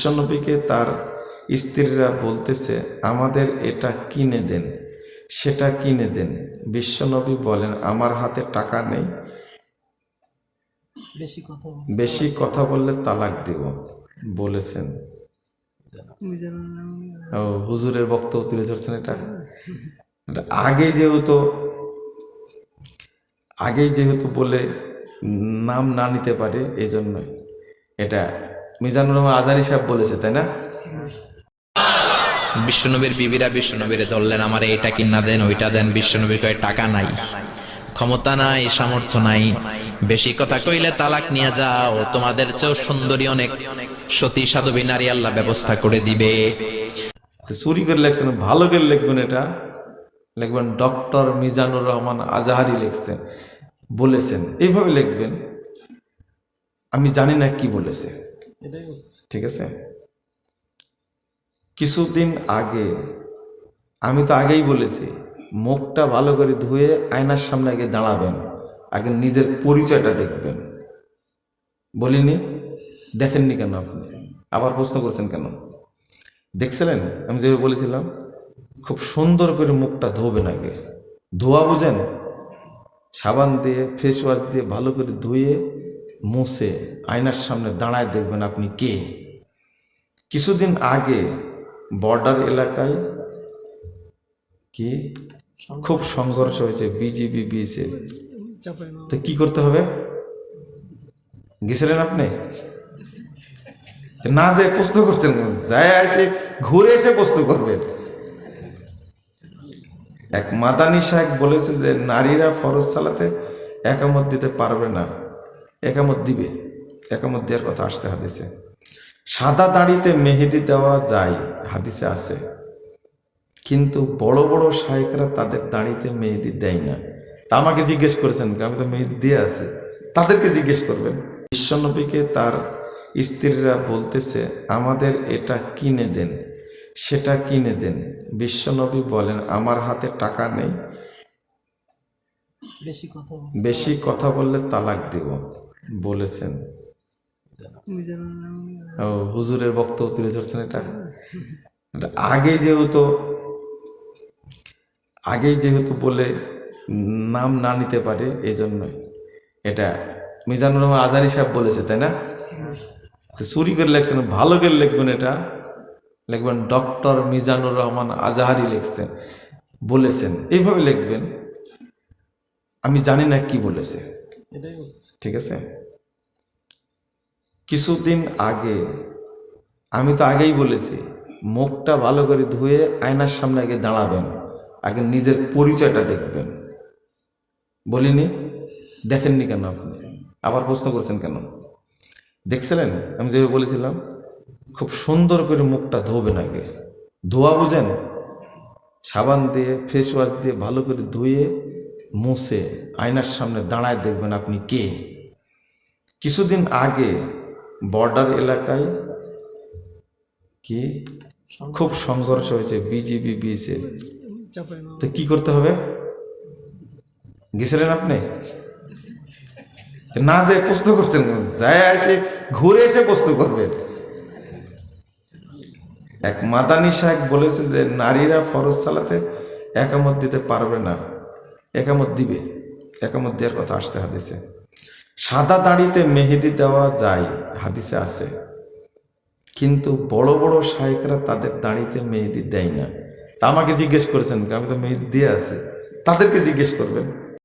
বিশ্বনবীকে তার স্ত্রীরা বলতেছে, আমাদের এটা কিনে দেন, সেটা কিনে দেন। বিশ্বনবী বলেন, আমার হাতে টাকা নেই, বেশি কথা বললে তালাক দিব বলেছেন। ও হুজুরের বক্তব্য তুলে ধরছেন। এটা আগেই যেহেতু বলে নাম না নিতে পারে, এই জন্যই এটা মিজানুর রহমান আজহারী সাহেব বলেছে, তাই না? বিশ্বনবীর বিবিরা বিশ্বনবীরে ধরলেন, আমার এটা কিনা দেন, ওইটা দেন। বিশ্বনবীর কয়, টাকা নাই, ক্ষমতা নাই, সামর্থ্য নাই, বেশি কথা কইলে তালাক নিয়ে যাও, তোমাদের চেয়েও সুন্দরী অনেক সতী সাধবী নারী আল্লাহ ব্যবস্থা করে দিবে। চুরি করে লিখছেন, ভালো করে লিখবেন, এটা লিখবেন ডক্টর মিজানুর রহমান আজহারী লিখছেন, বলেছেন, এইভাবে লিখবেন। আমি জানি না কি বলেছে, ঠিক আছে? কিছুদিন আগে, আমি তো আগেই বলেছি, মুখটা ভালো করে ধুয়ে আয়নার সামনে আগে দাঁড়াবেন, আগে নিজের পরিচয়টা দেখবেন। বলিনি? দেখেননি কেন? আপনি আবার প্রশ্ন করছেন কেন? দেখছিলেন আমি যেভাবে বলেছিলাম? খুব সুন্দর করে মুখটা ধোবেন আগে। ধোয়া বুঝেন? সাবান দিয়ে, ফেস ওয়াশ দিয়ে ভালো করে ধুয়ে মুছে আয়নার সামনে দাঁড়ায় দেখবেন আপনি কে। কিছুদিন আগে বর্ডার এলাকায় কি খুব সংঘর্ষ হয়েছে, বিজিবি বিএসএফ। তো কি করতে হবে? গেছিলেন আপনি? না যে প্রশ্ন করছেন, যায় এসে ঘুরে এসে প্রশ্ন করবেন। এক মাদানী সাহেব বলেছে যে নারীরা ফরজ সালাতে একামত দিতে পারবে না, একামত দিবে, একামত দেওয়ার কথা আসছে হাদিসে। সাদা দাড়িতে মেহেদি দেওয়া যায়, হাদিসে আছে, কিন্তু বড় বড় শায়েখরা তাদের দাড়িতে মেহেদি দেয় না। তা আমাকে জিজ্ঞেস করেছেন, আমি তো মেহেদি দিয়ে আছি, তাদেরকে জিজ্ঞেস করবেন। বিশ্বনবীকে তার স্ত্রীরা বলতেছে, আমাদের এটা কিনে দেন, সেটা কিনে দেন। বিশ্বনবী বলেন, আমার হাতে টাকা নেই, বেশি কথা বললে তালাক দিব বলেছেন। ও হুজুরের বক্তব্য তুলে ধরছেন। এটা আগেই যেহেতু বলে নাম না নিতে পারে, এই জন্যই এটা মিজানুর রহমান আজহারী সাহেব বলেছে, তাই না? তো চুরি করে লিখছেন, ভালো করে লিখবেন, এটা লিখবেন ডক্টর মিজানুর রহমান আজহারী লিখছেন, বলেছেন, এইভাবে লিখবেন। আমি জানি না কি বলেছে, ঠিক আছে? কিছুদিন আগে, আমি তো আগেই বলেছি, মুখটা ভালো করে ধুয়ে আয়নার সামনে আগে দাঁড়াবেন, আগে নিজের পরিচয়টা দেখবেন। বলিনি? দেখেননি কেন? আপনি আবার প্রশ্ন করছেন কেন? দেখছিলেন আমি যেভাবে বলেছিলাম? খুব সুন্দর করে মুখটা ধোবেন আগে। ধোয়া বুঝেন? সাবান দিয়ে, ফেস ওয়াশ দিয়ে ভালো করে ধুয়ে মুছে আয়নার সামনে দাঁড়ায় দেখবেন আপনি কে। কিছুদিন আগে বর্ডার এলাকায় কি খুব সংঘর্ষ হয়েছে, বিজিবি বিএসএফ। তো কি করতে হবে? গেছিলেন আপনি? না যে প্রশ্ন করছেন, যায় এসে ঘুরে এসে প্রশ্ন করবেন। এক মাদানী সাহেব বলেছে যে নারীরা ফরজ সালাতে একামত দিতে পারবে না, একামত দিবে, একামত দেওয়ার কথা আসছে হাদিসে। সাদা দাড়িতে মেহেদি দেওয়া যায়, হাদিসে আছে, কিন্তু বড় বড় শায়েখরা তাদের দাড়িতে মেহেদি দেয় না। তা আমাকে জিজ্ঞেস করেছেন, আমি তো মেহেদি দিয়ে আছি, তাদেরকে জিজ্ঞেস করবেন।